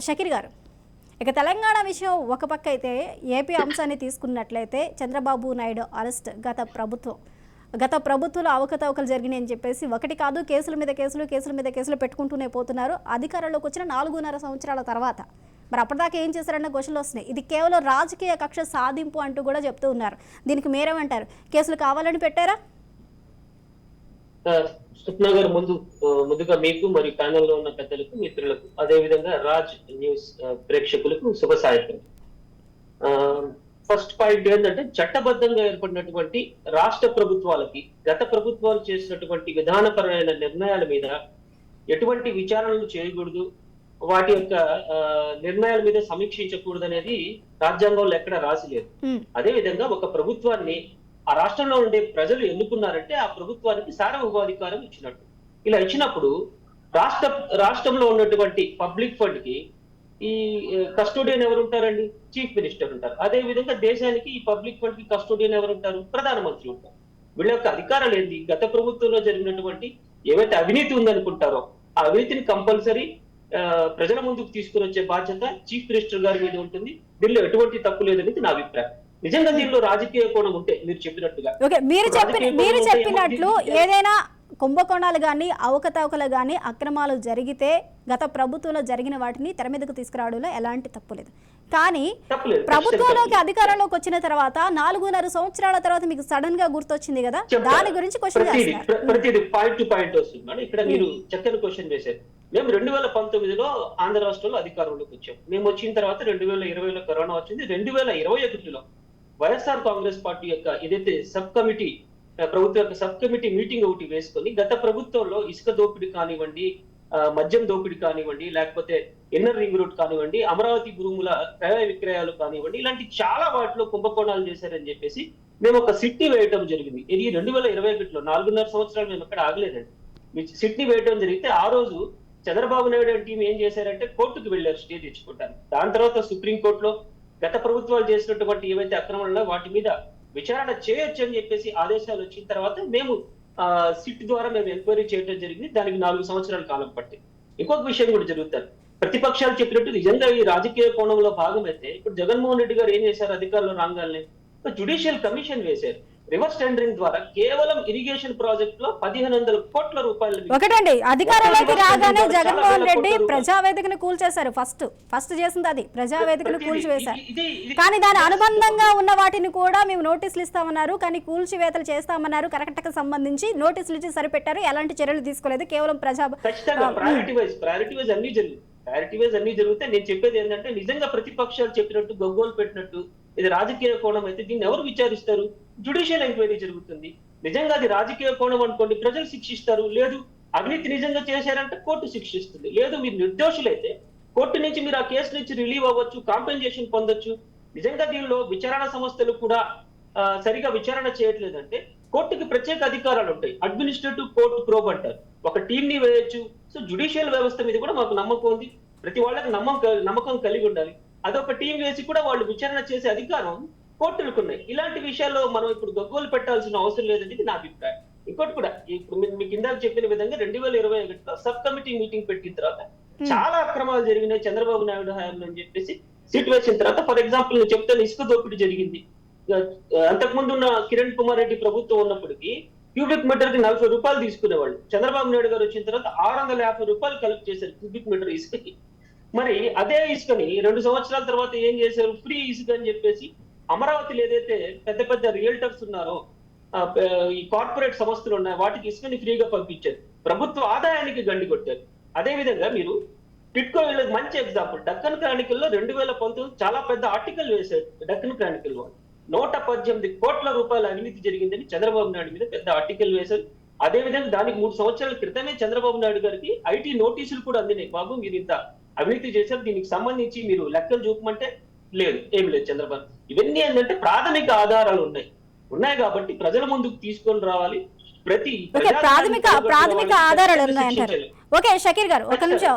షకీర్ గారు, ఇక తెలంగాణ విషయం ఒక పక్క అయితే ఏపీ అంశాన్ని తీసుకున్నట్లయితే చంద్రబాబు నాయుడు అరెస్ట్ గత ప్రభుత్వంలో అవకతవకలు జరిగినాయని చెప్పేసి ఒకటి కాదు కేసుల మీద కేసులు పెట్టుకుంటూనే పోతున్నారు. అధికారంలోకి వచ్చిన 4.5 సంవత్సరాల తర్వాత మరి అప్పటిదాకా ఏం చేశారన్న క్వశ్చన్లు వస్తున్నాయి. ఇది కేవలం రాజకీయ కక్ష సాధింపు అంటూ కూడా చెప్తూ ఉన్నారు. దీనికి మీరేమంటారు? కేసులు కావాలని పెట్టారా? స్వప్న గారు, ముందుగా మీకు మరియు ప్యానెల్లో ఉన్న పెద్దలకు, మిత్రులకు, అదే విధంగా రాజ్ న్యూస్ ప్రేక్షకులకు శుభ సాయంత్రం. ఫస్ట్ పాయింట్ ఏంటంటే, చట్టబద్ధంగా ఏర్పడినటువంటి రాష్ట్ర ప్రభుత్వాలకి గత ప్రభుత్వాలు చేసినటువంటి విధానపరమైన నిర్ణయాల మీద ఎటువంటి విచారణలు చేయకూడదు, వాటి యొక్క నిర్ణయాల మీద సమీక్షించకూడదు అనేది రాజ్యాంగంలో ఎక్కడ రాసి లేదు. అదే విధంగా ఒక ప్రభుత్వాన్ని ఆ రాష్ట్రంలో ఉండే ప్రజలు ఎన్నుకున్నారంటే ఆ ప్రభుత్వానికి సార్వభౌమాధికారం ఇచ్చినట్టు. ఇలా ఇచ్చినప్పుడు రాష్ట్రంలో ఉన్నటువంటి పబ్లిక్ ఫండ్ కి ఈ కస్టోడియన్ ఎవరు ఉంటారండి? చీఫ్ మినిస్టర్ ఉంటారు. అదే విధంగా దేశానికి ఈ పబ్లిక్ ఫండ్ కి కస్టోడియన్ ఎవరు ఉంటారు? ప్రధానమంత్రి ఉంటారు. వీళ్ళ యొక్క అధికారాలు ఏంటి? గత ప్రభుత్వంలో జరిగినటువంటి ఏవైతే అవినీతి ఉందనుకుంటారో ఆ అవినీతిని కంపల్సరీ ప్రజల ముందుకు తీసుకుని వచ్చే బాధ్యత చీఫ్ మినిస్టర్ గారి మీద ఉంటుంది. దీనిలో ఎటువంటి తప్పు లేదనేది నా అభిప్రాయం. నిజంగా దీనిలో రాజకీయ కోణం ఉంటే మీరు చెప్పినట్టుగా, మీరు చెప్పినట్లు ఏదైనా కుంభకోణాలు కానీ అవకతవకలు కానీ అక్రమాలు జరిగితే గత ప్రభుత్వంలో జరిగిన వాటిని తెర మీదకు తీసుకురావడంలో ఎలాంటి తప్పు లేదు. కానీ ప్రభుత్వంలోకి అధికారంలోకి వచ్చిన తర్వాత 4.5 సంవత్సరాల తర్వాత మీకు సడన్ గా గుర్తొచ్చింది కదా, దాని గురించి క్వశ్చన్ చేస్తున్నారు. ప్రతిదీ పాయింట్ టు పాయింట్ వస్తుంది. ఇక్కడ మీరు చక్కని క్వశ్చన్ వేశారు. మేము 2019లో ఆంధ్ర రాష్ట్రంలో అధికారంలోకి వచ్చాం. మేము వచ్చిన తర్వాత 2020లో కరోనా వచ్చింది. 2021లో వైఎస్ఆర్ కాంగ్రెస్ పార్టీ యొక్క ఏదైతే ప్రభుత్వ యొక్క సబ్ కమిటీ మీటింగ్ ఒకటి వేసుకొని గత ప్రభుత్వంలో ఇసుక దోపిడీ కానివ్వండి, మద్యం దోపిడీ కానివ్వండి, లేకపోతే ఇన్నర్ రింగ్ రోడ్ కానివ్వండి, అమరావతి భూముల క్రయ విక్రయాలు కానివ్వండి, ఇలాంటి చాలా వాటిలో కుంభకోణాలు చేశారని చెప్పేసి మేము ఒక సిట్ని వేయటం జరిగింది. ఇది 2021లో 4.5 సంవత్సరాలు మేము అక్కడ ఆగలేదండి. సిట్ని వేయటం జరిగితే ఆ రోజు చంద్రబాబు నాయుడు టీం ఏం చేశారంటే కోర్టుకు వెళ్ళారు స్టే తెచ్చుకుంటారు. దాని తర్వాత సుప్రీంకోర్టులో గత ప్రభుత్వాలు చేసినటువంటి ఏవైతే అక్రమాలు వాటి మీద విచారణ చేయొచ్చు అని చెప్పేసి ఆదేశాలు వచ్చిన తర్వాత మేము సిట్ ద్వారా మేము ఎంక్వైరీ చేయడం జరిగింది. దానికి 4 సంవత్సరాల కాలం పట్టింది. ఇంకొక విషయం కూడా జరుగుతుంది. ప్రతిపక్షాలు చెప్పినట్టు నిజంగా ఈ రాజకీయ కోణంలో భాగమైతే ఇప్పుడు జగన్మోహన్ రెడ్డి గారు ఏం చేశారు? అధికారంలో రాగానే జ్యుడిషియల్ కమిషన్ వేశారు. రివర్స్ టెండరింగ్ ద్వారా కేవలం ఇరిగేషన్ ప్రాజెక్ట్ లో 1500 కోట్ల రూపాయలు. ఒకటండి, అధికారంలోకి రాగానే జగన్మోహన్ రెడ్డి ప్రజావేదికను కూల్చేశారు. ఫస్ట్ చేసింది అది, ప్రజావేదికను కూల్చివేశారు. కానీ దాని అనుబంధంగా ఉన్న వాటిని కూడా మేము నోటీసులు ఇస్తామన్నారు, కానీ కూల్చివేతలు చేస్తామన్నారు. కరెక్ట్ గా సంబంధించి నోటీసులు ఇచ్చి సరిపెట్టారు. ఎలాంటి చర్యలు తీసుకోలేదు. కేవలం ప్రయారిటీ వైజ్ అన్ని జరిగితే నేను చెప్పేది ఏంటంటే, నిజంగా ప్రతిపక్షాలు చెప్పినట్టు గగ్గోలు పెట్టినట్టు ఇది రాజకీయ కోణం అయితే దీన్ని ఎవరు విచారిస్తారు? జ్యుడిషియల్ ఎంక్వైరీ జరుగుతుంది. నిజంగా అది రాజకీయ కోణం అనుకోండి, ప్రజలు శిక్షిస్తారు. లేదు అవినీతి నిజంగా చేశారంటే కోర్టు శిక్షిస్తుంది. లేదు మీరు నిర్దోషులైతే కోర్టు నుంచి మీరు ఆ కేసు నుంచి రిలీవ్ అవ్వచ్చు, కాంపెన్సేషన్ పొందొచ్చు. నిజంగా దీనిలో విచారణ సంస్థలు కూడా సరిగా విచారణ చేయట్లేదంటే కోర్టుకి ప్రత్యేక అధికారాలు ఉంటాయి. అడ్మినిస్ట్రేటివ్ కోర్టు ప్రోబ్ అంటారు. ఒక టీం ని వేయొచ్చు. సో జ్యుడిషియల్ వ్యవస్థ మీద కూడా మాకు నమ్మకం ఉంది. ప్రతి వాళ్ళకి నమ్మకం కలిగి ఉండాలి. అదొక టీం వేసి కూడా వాళ్ళు విచారణ చేసే అధికారం కోర్టులకు ఉన్నాయి. ఇలాంటి విషయాల్లో మనం ఇప్పుడు గగ్గోలు పెట్టాల్సిన అవసరం లేదనేది నా అభిప్రాయం. ఇంకోటి కూడా, ఇప్పుడు మీకు ఇందాక చెప్పిన విధంగా 2021లో సబ్ కమిటీ మీటింగ్ పెట్టిన తర్వాత చాలా అక్రమాలు జరిగినాయి చంద్రబాబు నాయుడు హయాంలో అని చెప్పేసి సిట్ వేసిన తర్వాత, ఫర్ ఎగ్జాంపుల్ నేను చెప్తాను, ఇసుక దోపిడీ జరిగింది. అంతకుముందు ఉన్న కిరణ్ కుమార్ రెడ్డి ప్రభుత్వం ఉన్నప్పటికీ క్యూబిక్ మీటర్ కి 40 రూపాయలు తీసుకునేవాళ్ళు. చంద్రబాబు నాయుడు గారు వచ్చిన తర్వాత 650 రూపాయలు కలెక్ట్ చేశారు క్యూబిక్ మీటర్ ఇసుకకి. మరి అదే ఇసుకని 2 సంవత్సరాల తర్వాత ఏం చేశారు? ఫ్రీ ఇసుక అని చెప్పేసి అమరావతిలో ఏదైతే పెద్ద పెద్ద రియల్టర్స్ ఉన్నారో, ఈ కార్పొరేట్ సంస్థలు ఉన్నాయి, వాటికి ఇసుకని ఫ్రీగా పంపించారు. ప్రభుత్వ ఆదాయానికి గండి కొట్టారు. అదే విధంగా మీరు టిట్కో మంచి ఎగ్జాంపుల్, డక్కన్ క్రానికల్లో 2019 చాలా పెద్ద ఆర్టికల్ వేశారు. డక్కన్ క్రానికల్ 118 కోట్ల రూపాయల అవినీతి జరిగిందని చంద్రబాబు నాయుడు మీద పెద్ద ఆర్టికల్ వేశారు. అదే విధంగా దానికి 3 సంవత్సరాల క్రితమే చంద్రబాబు నాయుడు గారికి ఐటీ నోటీసులు కూడా అందినాయి. బాబు మీరు ఇంత అవినీతి చేశారు, దీనికి సంబంధించి మీరు లెక్కలు చూపమంటే ఏం లేదు చంద్రబాబు. ఇవన్నీ ఏంటంటే ప్రాథమిక ఆధారాలు ఉన్నాయి కాబట్టి ప్రజల ముందుకు తీసుకొని రావాలి. ప్రాథమిక ఆధారాలు ఉన్నాయంటారు. ఓకే షకీర్ గారు, ఒక నిమిషం